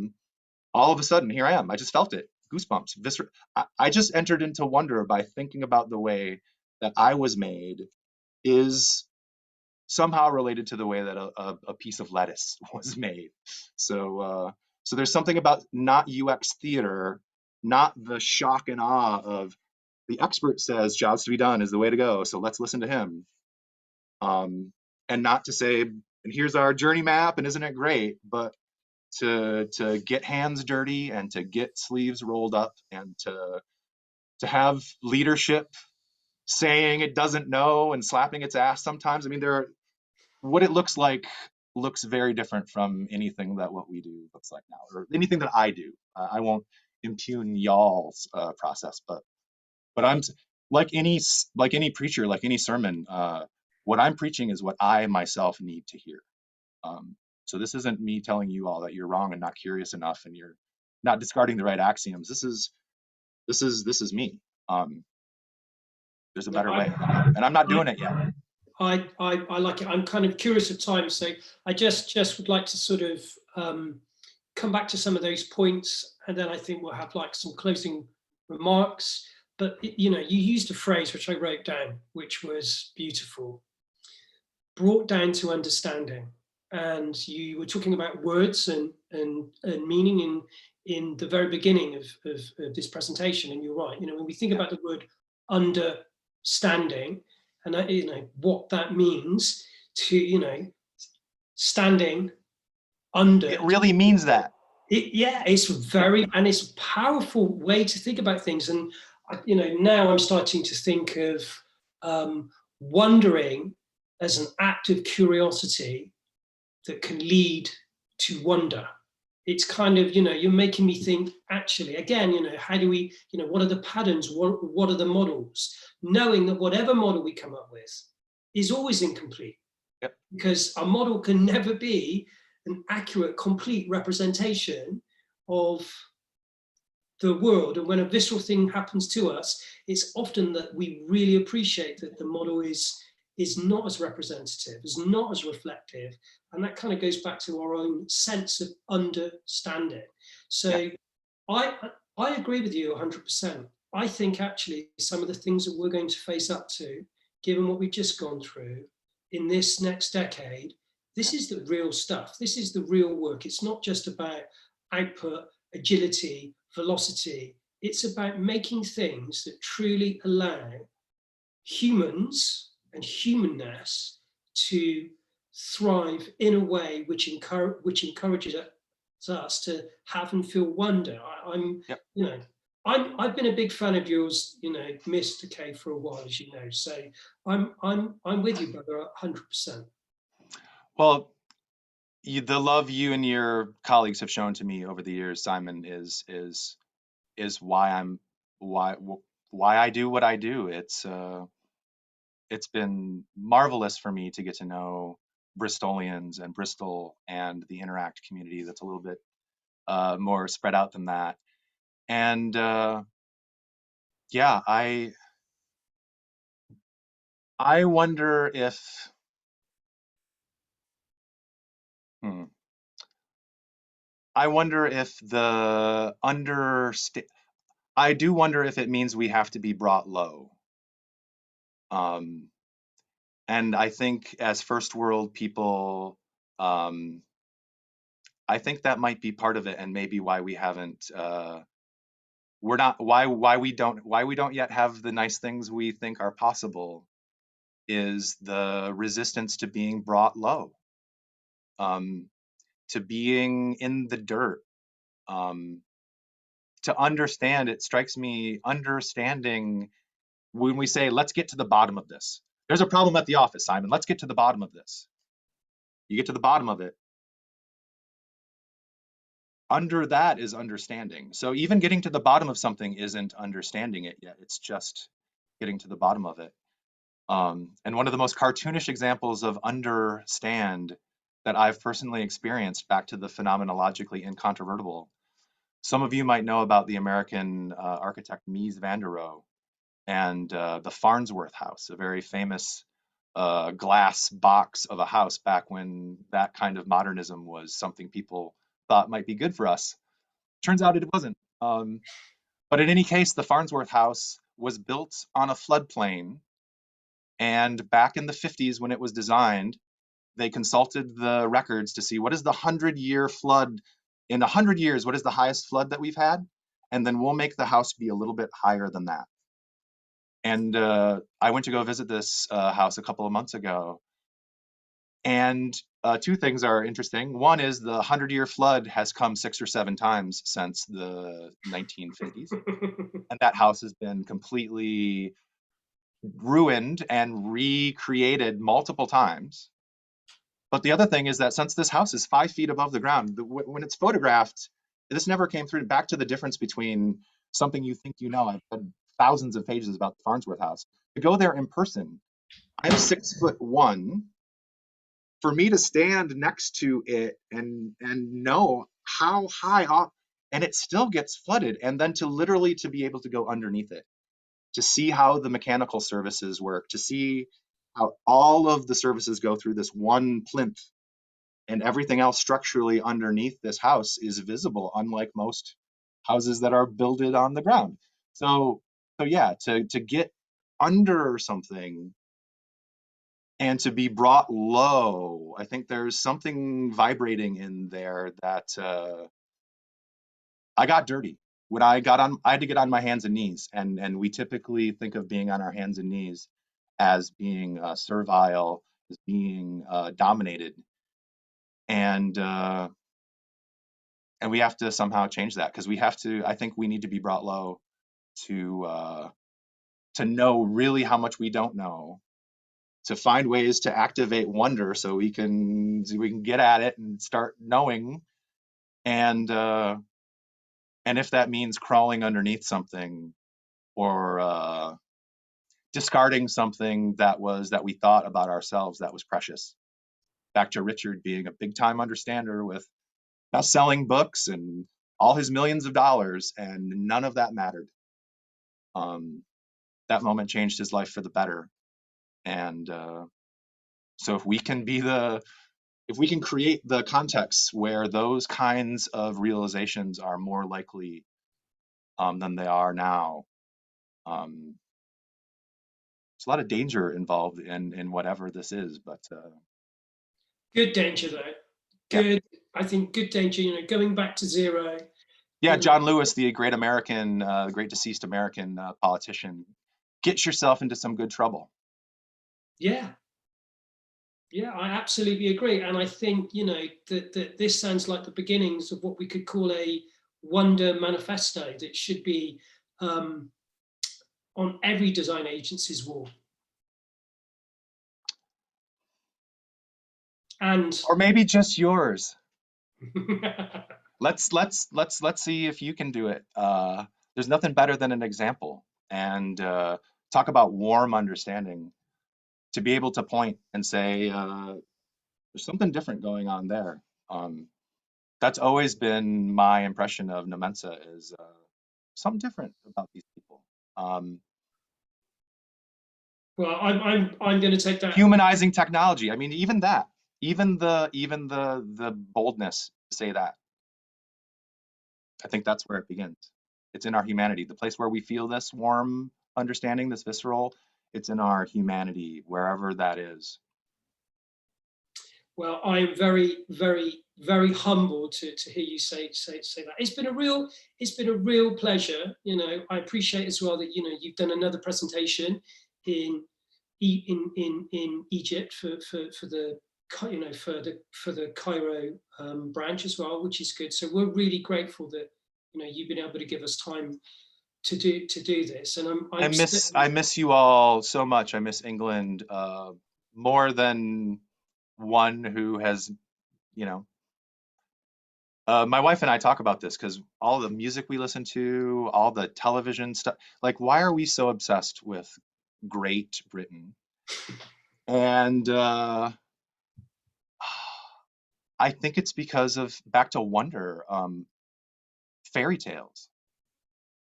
[SPEAKER 2] of a sudden, here I am. I just felt it. Goosebumps. I just entered into wonder by thinking about the way that I was made is somehow related to the way that a piece of lettuce was made. So there's something about not UX theater, not the shock and awe of the expert says jobs to be done is the way to go, so let's listen to him. And not to say, and here's our journey map, and isn't it great, but to get hands dirty and to get sleeves rolled up and to have leadership saying it doesn't know and slapping its ass sometimes. I mean, what it looks like looks very different from anything that what we do looks like now, or anything that I do. I won't impugn y'all's process, but I'm like any preacher, like any sermon. What I'm preaching is what I myself need to hear. So this isn't me telling you all that you're wrong and not curious enough and you're not discarding the right axioms. This is me. There's a better way, and I'm not doing it yet.
[SPEAKER 3] I like it. I'm kind of curious of time, so I just would like to sort of come back to some of those points, and then I think we'll have like some closing remarks. But you know, you used a phrase which I wrote down, which was beautiful, brought down to understanding. And you were talking about words and meaning in the very beginning of this presentation, and you're right. You know, when we think about the word understanding, and you know what that means to, you know, standing under.
[SPEAKER 2] It really means that.
[SPEAKER 3] Yeah, it's very, and it's a powerful way to think about things. And you know, now I'm starting to think of wondering as an act of curiosity that can lead to wonder. It's kind of, you know, you're making me think, actually, again, you know, how do we, you know, what are the patterns? What are the models? Knowing that whatever model we come up with is always incomplete.
[SPEAKER 2] Yep.
[SPEAKER 3] Because a model can never be an accurate, complete representation of the world. And when a visceral thing happens to us, it's often that we really appreciate that the model is not as representative, is not as reflective. And that kind of goes back to our own sense of understanding. So yeah. I agree with you 100%. I think actually some of the things that we're going to face up to, given what we've just gone through in this next decade, this is the real stuff. This is the real work. It's not just about output, agility, velocity. It's about making things that truly allow humans and humanness to thrive in a way which encourages us to have and feel wonder. You know, I've been a big fan of yours, you know, Mr. K, for a while, as you know. So I'm with you, brother, 100%.
[SPEAKER 2] Well, the love you and your colleagues have shown to me over the years, Simon, is why I do what I do. It's been marvelous for me to get to know Bristolians and Bristol and the Interact community that's a little bit more spread out than that. And yeah, I wonder if I wonder if I do wonder if it means we have to be brought low. And I think as first world people, I think that might be part of it, and maybe why we haven't, why we don't yet have the nice things we think are possible, is the resistance to being brought low, to being in the dirt, to understand. It strikes me, understanding, when we say, let's get to the bottom of this. There's a problem at the office, Simon. Let's get to the bottom of this. You get to the bottom of it. Under that is understanding. So even getting to the bottom of something isn't understanding it yet. It's just getting to the bottom of it. And one of the most cartoonish examples of understand that I've personally experienced, back to the phenomenologically incontrovertible. Some of you might know about the American architect Mies van der Rohe and the Farnsworth House, a very famous glass box of a house back when that kind of modernism was something people thought might be good for us. Turns out it wasn't. But in any case, the Farnsworth House was built on a floodplain. And back in the 50s, when it was designed, they consulted the records to see what is the 100-year flood. In 100 years, what is the highest flood that we've had? And then we'll make the house be a little bit higher than that. And I went to go visit this house a couple of months ago. And two things are interesting. One is the 100-year flood has come 6 or 7 times since the 1950s. And that house has been completely ruined and recreated multiple times. But the other thing is that since this house is 5 feet above the ground, when it's photographed, this never came through. Back to the difference between something you think you know. I've read thousands of pages about the Farnsworth House. To go there in person I'm 6'1". For me to stand next to it and know how high up, and it still gets flooded, and then to literally to be able to go underneath it, to see how the mechanical services work, to see how all of the services go through this one plinth, and everything else structurally underneath this house is visible, unlike most houses that are builded on the ground. So yeah, to get under something and to be brought low, I think there's something vibrating in there that I got dirty. When I had to get on my hands and knees, and we typically think of being on our hands and knees as being servile, as being dominated, and we have to somehow change that, because we have to. I think we need to be brought low to know really how much we don't know, to find ways to activate wonder so we can get at it and start knowing, and if that means crawling underneath something, or discarding something that we thought about ourselves that was precious. Back to Richard being a big time understander with best-selling books and all his millions of dollars, and none of that mattered. That moment changed his life for the better. And so if we can create the context where those kinds of realizations are more likely than they are now, there's a lot of danger involved in whatever this is, but
[SPEAKER 3] good danger though. Good, yeah. I think good danger. Going back to zero.
[SPEAKER 2] Yeah, John Lewis, the great American, great deceased American politician, gets yourself into some good trouble.
[SPEAKER 3] Yeah. Yeah, I absolutely agree. And I think, that this sounds like the beginnings of what we could call a wonder manifesto that should be on every design agency's wall.
[SPEAKER 2] Or maybe just yours. Let's see if you can do it. There's nothing better than an example. And talk about warm understanding. To be able to point and say, there's something different going on there. That's always been my impression of Nomensa, is something different about these people.
[SPEAKER 3] Well, I'm going to take that.
[SPEAKER 2] Humanizing technology. I mean, even that, even the boldness to say that. I think that's where it begins. It's in our humanity, the place where we feel this warm understanding, this visceral. It's in our humanity, wherever that is.
[SPEAKER 3] Well, I'm very, very, very humbled to hear you say that. It's been a real pleasure. I appreciate as well that you've done another presentation in Egypt for the for the Cairo branch as well, which is good. So we're really grateful that you've been able to give us time to do this. And
[SPEAKER 2] I miss you all so much. I miss England more than one who has, my wife and I talk about this, because all the music we listen to, all the television stuff, like, why are we so obsessed with Great Britain? And I think it's because of, back to wonder, fairy tales.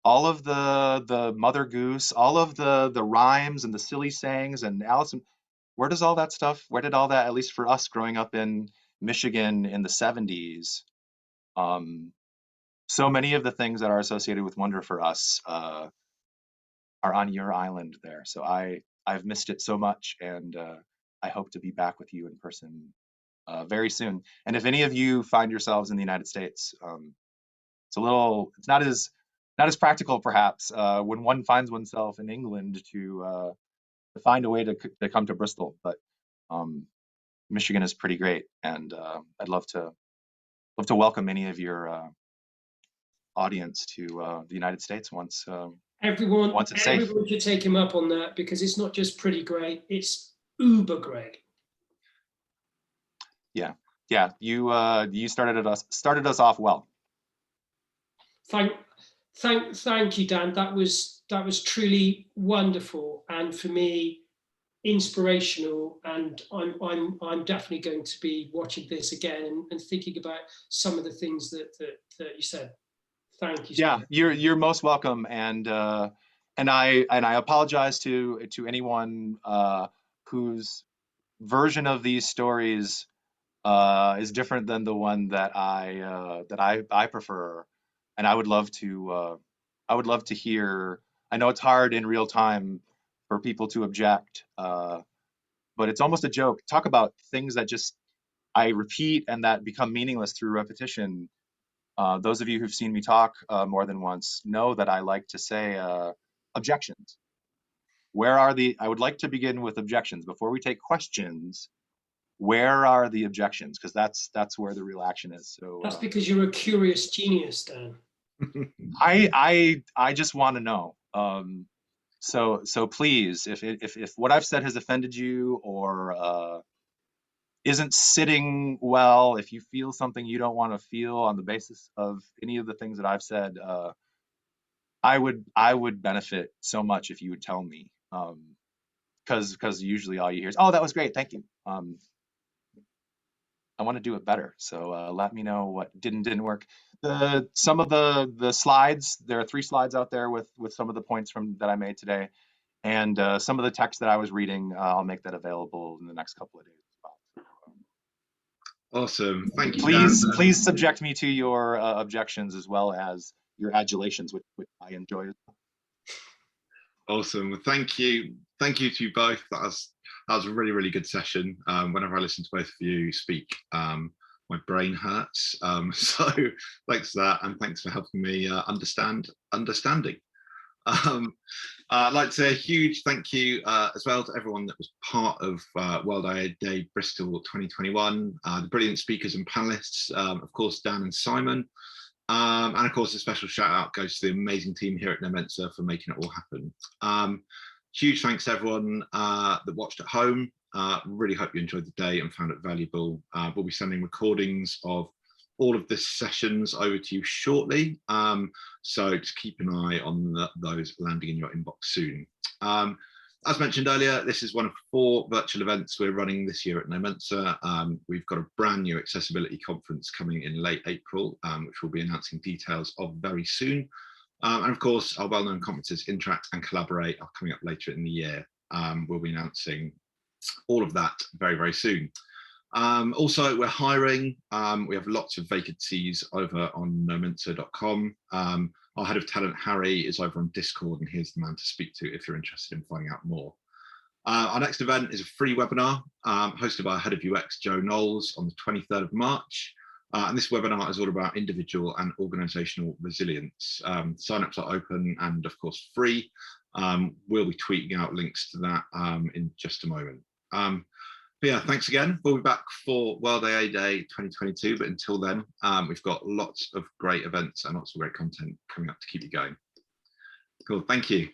[SPEAKER 2] All of the Mother Goose, all of the rhymes and the silly sayings and Alice. Where did all that, at least for us growing up in Michigan in the 70s, so many of the things that are associated with wonder for us are on your island there. So I've missed it so much, and I hope to be back with you in person very soon. And if any of you find yourselves in the United States, it's not as practical perhaps when one finds oneself in England to find a way to come to Bristol, but Michigan is pretty great, and I'd love to welcome any of your audience to the United States once
[SPEAKER 3] everyone
[SPEAKER 2] it's safe.
[SPEAKER 3] Everyone should take him up on that, because it's not just pretty great, it's uber great.
[SPEAKER 2] Yeah, you started us off well.
[SPEAKER 3] Thank you, Dan. That was truly wonderful, and for me, inspirational, and I'm definitely going to be watching this again and thinking about some of the things that you said. Thank you.
[SPEAKER 2] Yeah, you're most welcome, and I apologize to anyone whose version of these stories is different than the one that I prefer, and I would love to hear. I know it's hard in real time for people to object, but it's almost a joke. Talk about things that just I repeat and that become meaningless through repetition. Those of you who've seen me talk more than once know that I like to say objections. I would like to begin with objections before we take questions. Where are the objections? Because that's where the real action is. So
[SPEAKER 3] that's because you're a curious genius, Dan.
[SPEAKER 2] I just want to know. So please, if what I've said has offended you or isn't sitting well, if you feel something you don't want to feel on the basis of any of the things that I've said, I would benefit so much if you would tell me. Because usually all you hear is, "Oh, that was great, thank you." I want to do it better, so let me know what didn't work. Some of the slides, there are 3 slides out there with some of the points that I made today, and some of the text that I was reading, I'll make that available in the next couple of days as well.
[SPEAKER 1] Awesome, thank you.
[SPEAKER 2] Please subject me to your objections as well as your adulations, which I enjoy.
[SPEAKER 1] Awesome. Well, thank you to you both. That was a really good session. Whenever I listen to both of you speak, my brain hurts. So thanks for that, and thanks for helping me understanding. I'd like to say a huge thank you as well to everyone that was part of World AI Day Bristol 2021, the brilliant speakers and panelists, of course, Dan and Simon. And of course, a special shout out goes to the amazing team here at Nomensa for making it all happen. Huge thanks to everyone that watched at home. Really hope you enjoyed the day and found it valuable. We'll be sending recordings of all of the sessions over to you shortly. So just keep an eye on those landing in your inbox soon. As mentioned earlier, this is one of 4 virtual events we're running this year at Nomensa. We've got a brand new accessibility conference coming in late April, which we'll be announcing details of very soon. And of course, our well-known conferences Interact and Collaborate are coming up later in the year. We'll be announcing all of that very soon. Also, we're hiring. We have lots of vacancies over on nomensa.com. Our head of talent, Harry, is over on Discord, and he's the man to speak to if you're interested in finding out more. Our next event is a free webinar hosted by our head of UX, Joe Knowles, on the 23rd of March. And this webinar is all about individual and organizational resilience. Sign-ups are open and, of course, free. We'll be tweeting out links to that in just a moment. But yeah, thanks again. We'll be back for World AI Day 2022, but until then, we've got lots of great events and lots of great content coming up to keep you going. Cool, thank you.